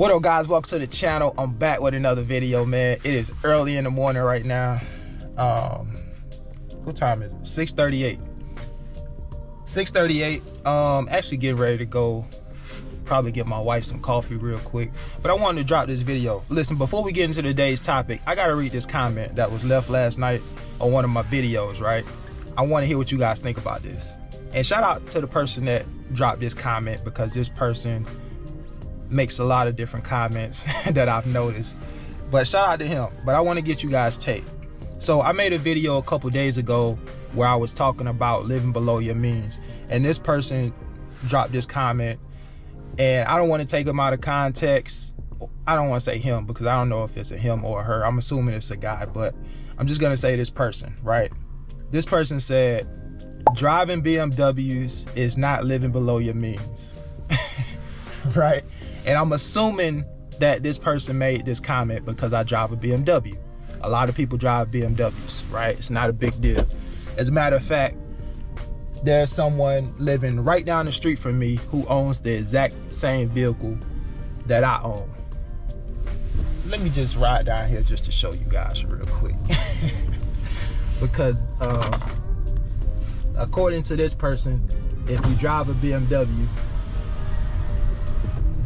What up, guys? Welcome to the channel. I'm back with another video, man. It is early in the morning right now. What time is it? 6:38. 6:38. Actually getting ready to go probably get my wife some coffee real quick, but I wanted to drop this video. Listen, before we get into today's topic, I gotta read this comment that was left last night on one of my videos, right? I want to hear what you guys think about this. And shout out to the person that dropped this comment, because this person makes a lot of different comments that I've noticed, but shout out to him. But I want to get you guys' take. So I made a video a couple days ago where I was talking about living below your means, and this person dropped this comment, and I don't want to take him out of context. I don't want to say him because I don't know if it's a him or a her. I'm assuming it's a guy, but I'm just gonna say this person, right? This person said, driving BMWs is not living below your means. Right? And I'm assuming that this person made this comment because I drive a BMW. A lot of people drive BMWs, right? It's not a big deal. As a matter of fact, there's someone living right down the street from me who owns the exact same vehicle that I own. Let me just ride down here just to show you guys real quick. Because according to this person, if you drive a BMW,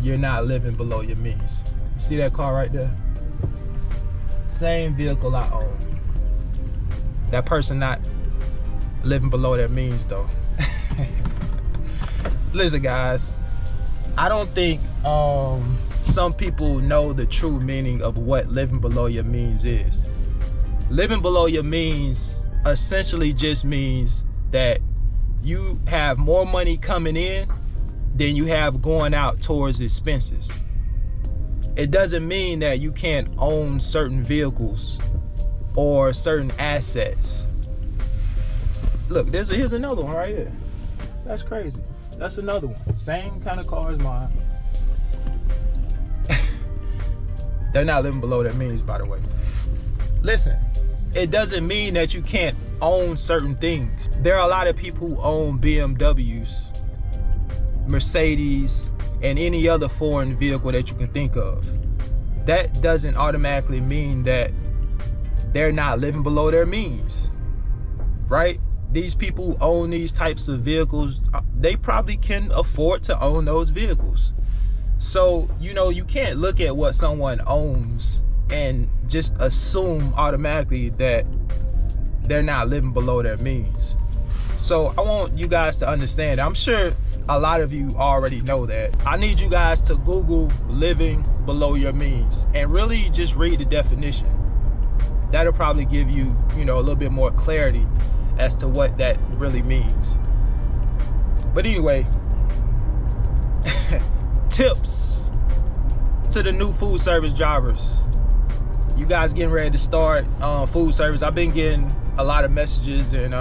you're not living below your means. You see that car right there? Same vehicle I own. That person not living below their means though. Listen, guys, I don't think some people know the true meaning of what living below your means is. Living below your means essentially just means that you have more money coming in than you have going out towards expenses. It doesn't mean that you can't own certain vehicles or certain assets. Look, here's another one right here. That's crazy. That's another one. Same kind of car as mine. They're not living below their means, by the way. Listen, it doesn't mean that you can't own certain things. There are a lot of people who own BMWs, Mercedes, and any other foreign vehicle that you can think of. That doesn't automatically mean that they're not living below their means, right? These people who own these types of vehicles, they probably can afford to own those vehicles. So, you know, you can't look at what someone owns and just assume automatically that they're not living below their means. So I want you guys to understand, I'm sure a lot of you already know that. I need you guys to Google living below your means and really just read the definition. That'll probably give you, you know, a little bit more clarity as to what that really means. But anyway, tips to the new food service drivers. You guys getting ready to start food service. I've been getting a lot of messages and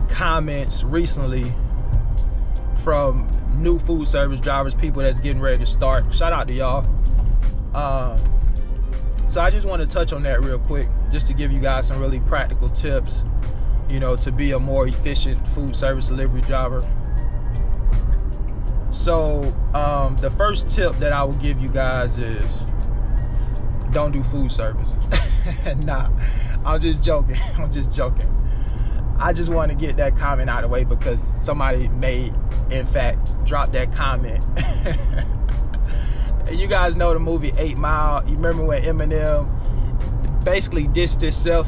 comments recently from new food service drivers, people that's getting ready to start. Shout out to y'all. So I just want to touch on that real quick, just to give you guys some really practical tips, you know, to be a more efficient food service delivery driver. So the first tip that I will give you guys is don't do food service. Nah, I'm just joking. I'm just joking. I just want to get that comment out of the way because somebody may, in fact, drop that comment. You guys know the movie 8 Mile. You remember when Eminem basically dissed himself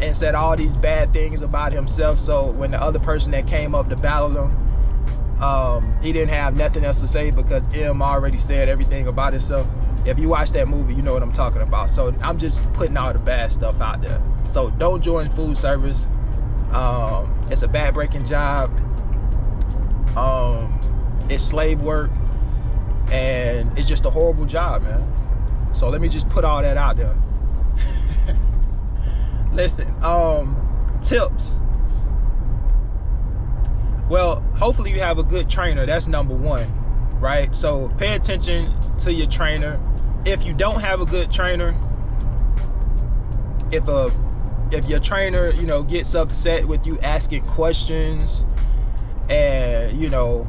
and said all these bad things about himself, so when the other person that came up to battle him, he didn't have nothing else to say because M already said everything about himself. If you watch that movie, you know what I'm talking about. So I'm just putting all the bad stuff out there. So don't join food service. It's a back-breaking job. It's slave work, and it's just a horrible job, man. So let me just put all that out there. Listen, tips. Well, hopefully you have a good trainer. That's number one, right? So pay attention to your trainer. If you don't have a good trainer, if your trainer, you know, gets upset with you asking questions, and you know,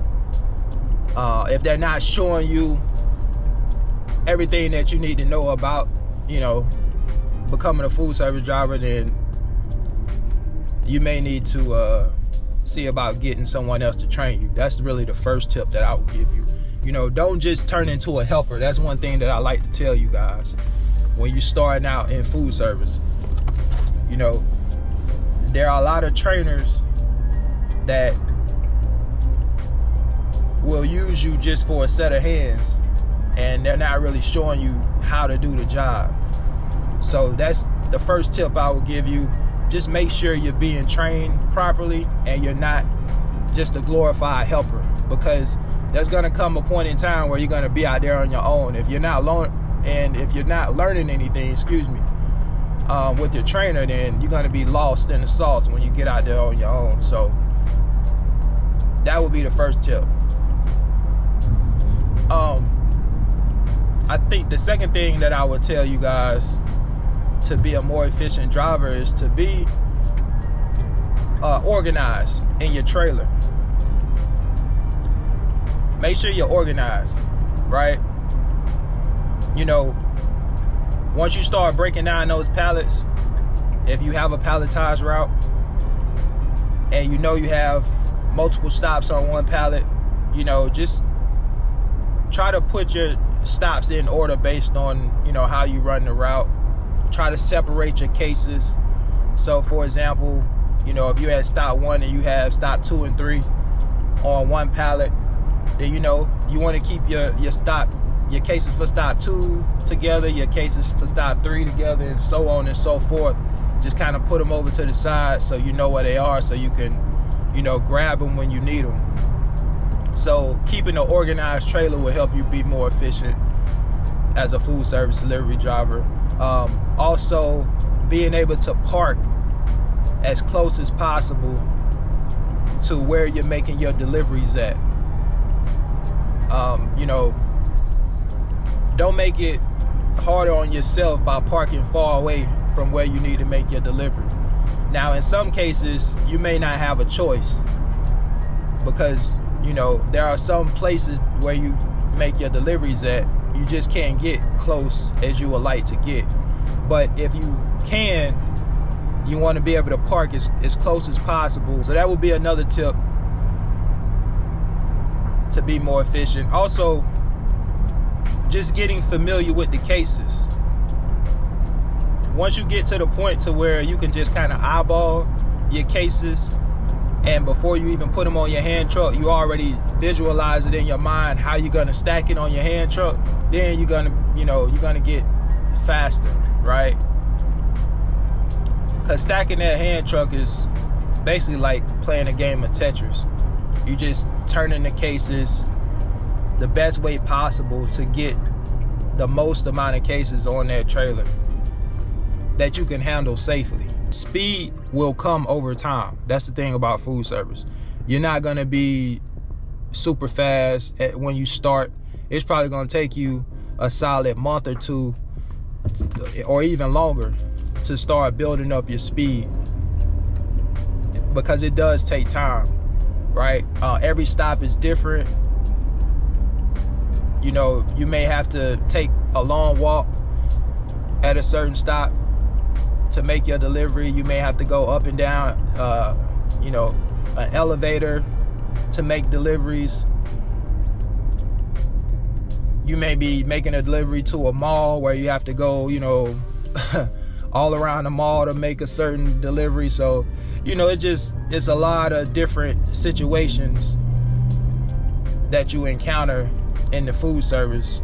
if they're not showing you everything that you need to know about, you know, becoming a food service driver, then you may need to see about getting someone else to train you. That's really the first tip that I would give you. You know, don't just turn into a helper. That's one thing that I like to tell you guys when you're starting out in food service. You know, there are a lot of trainers that will use you just for a set of hands, and they're not really showing you how to do the job. So that's the first tip I would give you. Just make sure you're being trained properly and you're not just a glorified helper, because there's gonna come a point in time where you're gonna be out there on your own. If you're not learning anything, with your trainer, then you're gonna be lost in the sauce when you get out there on your own. So that would be the first tip. I think the second thing that I would tell you guys to be a more efficient driver is to be organized in your trailer. Make sure you're organized, right? You know, once you start breaking down those pallets, if you have a palletized route and you know you have multiple stops on one pallet, you know, just try to put your stops in order based on, you know, how you run the route. Try to separate your cases. So for example, you know, if you had stop 1 and you have stop 2 and 3 on one pallet, then, you know, you want to keep your cases for stop 2 together, your cases for stop 3 together, and so on and so forth. Just kind of put them over to the side so you know where they are, so you can, you know, grab them when you need them. So keeping an organized trailer will help you be more efficient as a food service delivery driver. Also, being able to park as close as possible to where you're making your deliveries at. You know, don't make it harder on yourself by parking far away from where you need to make your delivery. Now, in some cases, you may not have a choice, because, you know, there are some places where you make your deliveries at, you just can't get close as you would like to get. But if you can, you want to be able to park as close as possible. So that would be another tip to be more efficient. Also, just getting familiar with the cases. Once you get to the point to where you can just kind of eyeball your cases, and before you even put them on your hand truck, you already visualize it in your mind how you're gonna stack it on your hand truck, then you're gonna, you know, you're gonna get faster, right? Because stacking that hand truck is basically like playing a game of Tetris. You just turning the cases the best way possible to get the most amount of cases on that trailer that you can handle safely. Speed will come over time. That's the thing about food service. You're not gonna be super fast when you start. It's probably gonna take you a solid month or two, or even longer, to start building up your speed, because it does take time, right? Every stop is different. You know, you may have to take a long walk at a certain stop to make your delivery. You may have to go up and down, you know, an elevator to make deliveries. You may be making a delivery to a mall where you have to go, you know, all around the mall to make a certain delivery. So, you know, it's a lot of different situations that you encounter in the food service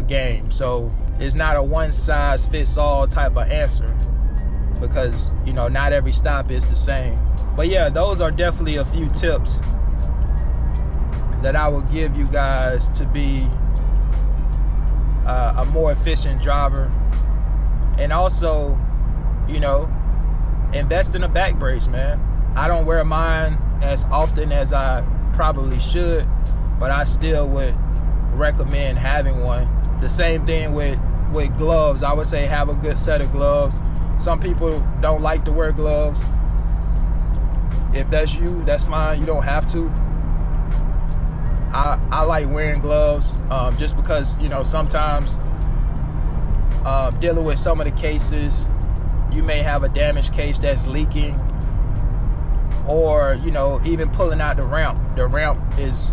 game. So it's not a one size fits all type of answer, because, you know, not every stop is the same. But yeah, those are definitely a few tips that I will give you guys to be a more efficient driver. And also, you know, invest in a back brace, man. I don't wear mine as often as I probably should, but I still would recommend having one. The same thing with gloves. I would say have a good set of gloves. Some people don't like to wear gloves. If that's you, that's fine. You don't have to. I like wearing gloves just because, you know, sometimes dealing with some of the cases, you may have a damaged case that's leaking, or, you know, even pulling out the ramp. The ramp is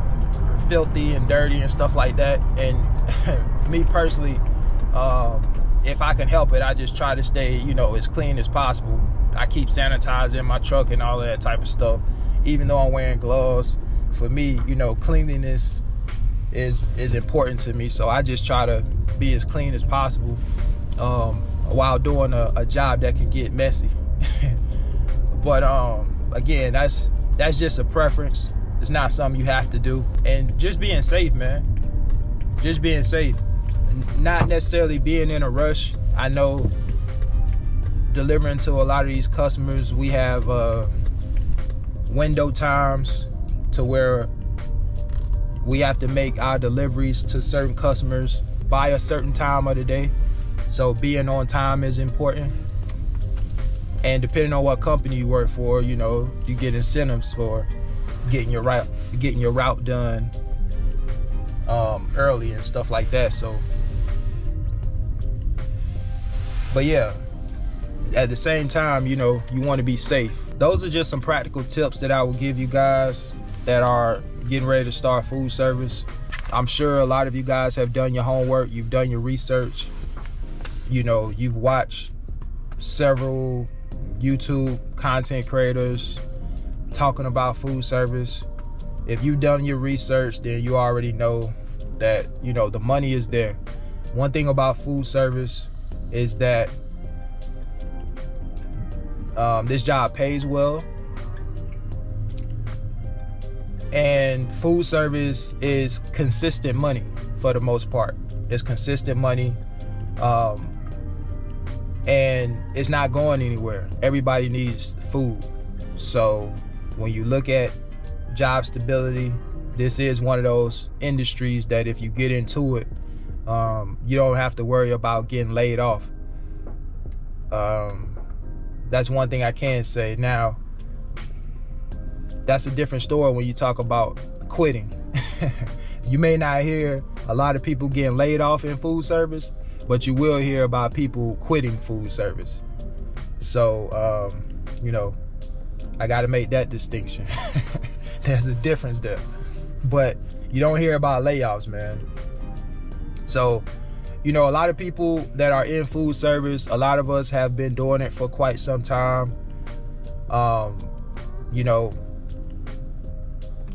filthy and dirty and stuff like that. And me personally, if I can help it, I just try to stay, you know, as clean as possible. I keep sanitizer in my truck and all of that type of stuff, even though I'm wearing gloves. For me, you know, cleanliness is important to me, so I just try to be as clean as possible while doing a job that can get messy. But again, that's just a preference. It's not something you have to do. And just being safe, man. Just being safe. Not necessarily being in a rush. I know delivering to a lot of these customers, we have window times to where we have to make our deliveries to certain customers by a certain time of the day. So being on time is important. And depending on what company you work for, you know, you get incentives for getting your route done early and stuff like that. So, but yeah, at the same time, you know, you want to be safe. Those are just some practical tips that I will give you guys that are getting ready to start food service. I'm sure a lot of you guys have done your homework, you've done your research, you know, you've watched several YouTube content creators talking about food service. If you've done your research, then you already know that, you know, the money is there. One thing about food service is that this job pays well, and food service is consistent money for the most part. It's consistent money, and it's not going anywhere. Everybody needs food. So when you look at job stability, this is one of those industries that if you get into it, you don't have to worry about getting laid off. That's one thing I can say. Now, that's a different story when you talk about quitting. You may not hear a lot of people getting laid off in food service, but you will hear about people quitting food service. So, you know, I got to make that distinction. There's a difference there. But you don't hear about layoffs, man. So, you know, a lot of people that are in food service, a lot of us have been doing it for quite some time. You know,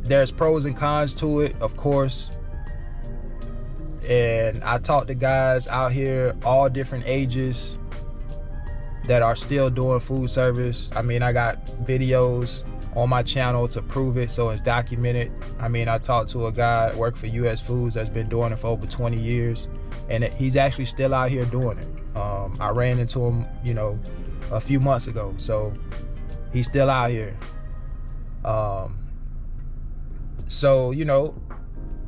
there's pros and cons to it, of course. And I talk to guys out here, all different ages, that are still doing food service. I mean, I got videos on my channel to prove it, so it's documented. I mean, I talked to a guy that worked for US Foods that's been doing it for over 20 years, and he's actually still out here doing it. I ran into him, you know, a few months ago, so he's still out here. So, you know,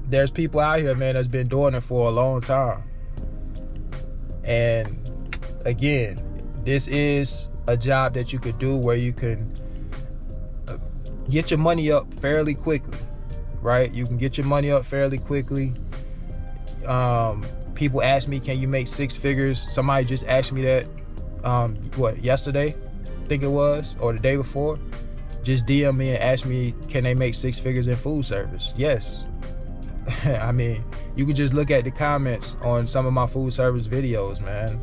there's people out here, man, that's been doing it for a long time. And again, this is a job that you could do where you can get your money up fairly quickly, right? You can get your money up fairly quickly. People ask me, can you make six figures? Somebody just asked me that, yesterday, I think it was, or the day before. Just DM me and ask me, can they make six figures in food service? Yes. I mean, you can just look at the comments on some of my food service videos, man.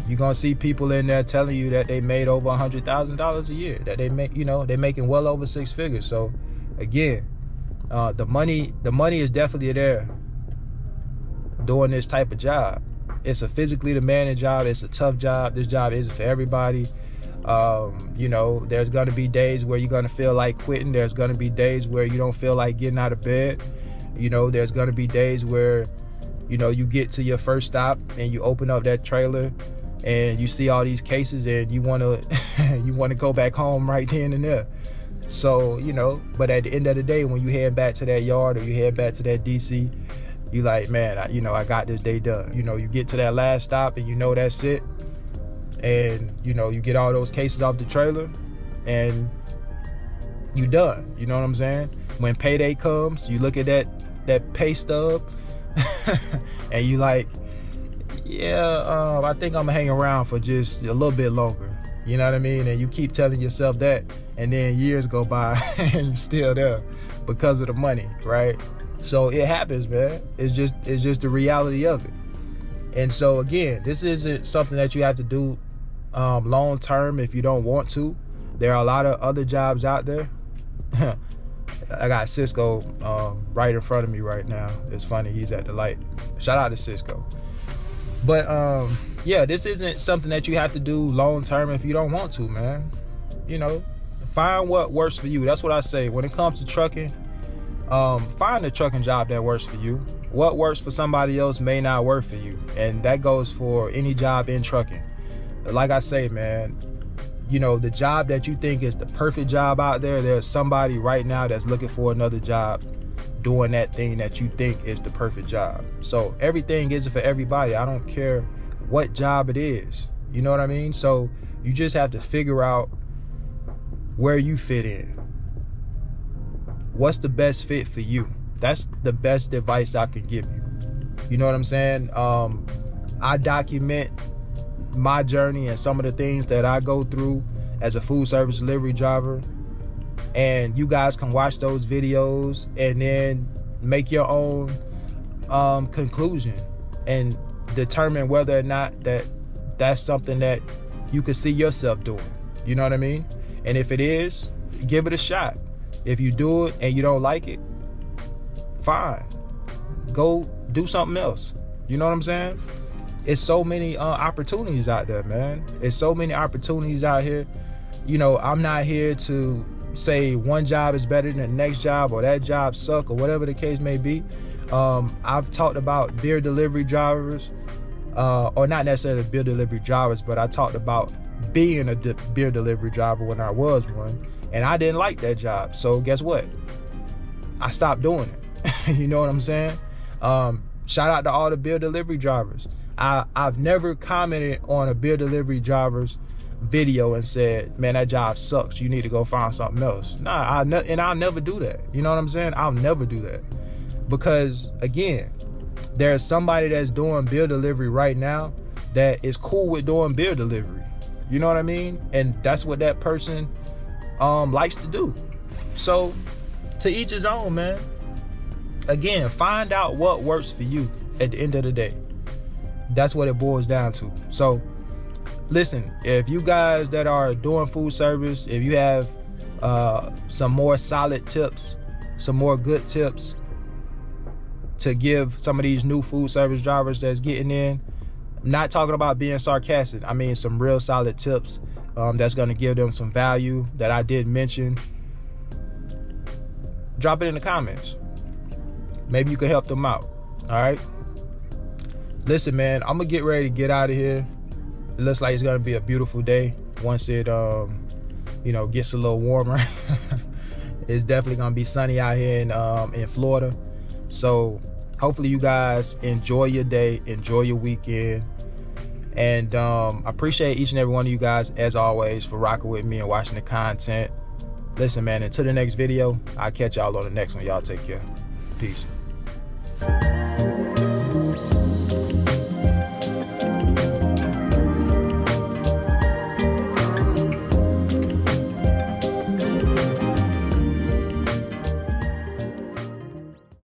You're gonna see people in there telling you that they made over $100,000 a year, that they make, you know, they're making well over six figures. So again, the money is definitely there doing this type of job. It's a physically demanding job. It's a tough job. This job isn't for everybody. You know, there's gonna be days where you're gonna feel like quitting. There's gonna be days where you don't feel like getting out of bed. You know, there's gonna be days where, you know, you get to your first stop and you open up that trailer and you see all these cases and you wanna you wanna go back home right then and there. So, you know, but at the end of the day, when you head back to that yard or you head back to that DC, you like, man, I got this day done. You know, you get to that last stop and you know that's it. And, you know, you get all those cases off the trailer and you done. You know what I'm saying? when payday comes, you look at that pay stub and you like, yeah, I think I'm gonna hang around for just a little bit longer. You know what I mean? And you keep telling yourself that, and then years go by and you're still there because of the money, right? So it happens, man. It's just the reality of it. And so again, this isn't something that you have to do long term if you don't want to. There are a lot of other jobs out there. I got Cisco right in front of me right now. It's funny, he's at the light. Shout out to Cisco. But yeah, this isn't something that you have to do long term if you don't want to, man. You know, find what works for you. That's what I say when it comes to trucking. Find a trucking job that works for you. What works for somebody else may not work for you, and that goes for any job in trucking. Like I say, man, you know, the job that you think is the perfect job out there, there's somebody right now that's looking for another job doing that thing that you think is the perfect job. So everything isn't for everybody. I don't care what job it is. You know what I mean? So you just have to figure out where you fit in. What's the best fit for you? That's the best advice I can give you. You know what I'm saying? I document my journey and some of the things that I go through as a food service delivery driver, and you guys can watch those videos and then make your own conclusion and determine whether or not that's something that you can see yourself doing. You know what I mean? And if it is, give it a shot. If you do it and you don't like it, fine, go do something else. You know what I'm saying? It's so many opportunities out there, man. It's so many opportunities out here. You know, I'm not here to say one job is better than the next job or that job suck or whatever the case may be. I've talked about beer delivery drivers, or not necessarily beer delivery drivers, but I talked about being a beer delivery driver when I was one, and I didn't like that job. So guess what? I stopped doing it. You know what I'm saying? Shout out to all the beer delivery drivers. I've never commented on a beer delivery driver's video and said, man, that job sucks, you need to go find something else. Nah, I'll never do that. You know what I'm saying? I'll never do that. Because again, there's somebody that's doing beer delivery right now that is cool with doing beer delivery. You know what I mean? And that's what that person likes to do. So to each his own, man. Again, find out what works for you at the end of the day. That's what it boils down to. So listen, if you guys that are doing food service, if you have some more solid tips, some more good tips to give some of these new food service drivers that's getting in, I'm not talking about being sarcastic. I mean some real solid tips that's going to give them some value that I did mention. Drop it in the comments. Maybe you can help them out. All right. Listen, man, I'm gonna get ready to get out of here. It looks like it's gonna be a beautiful day once it you know, gets a little warmer. It's definitely gonna be sunny out here in Florida. So hopefully you guys enjoy your day, enjoy your weekend, and I appreciate each and every one of you guys as always for rocking with me and watching the content. Listen, man, until the next video, I'll catch y'all on the next one. Y'all take care. Peace.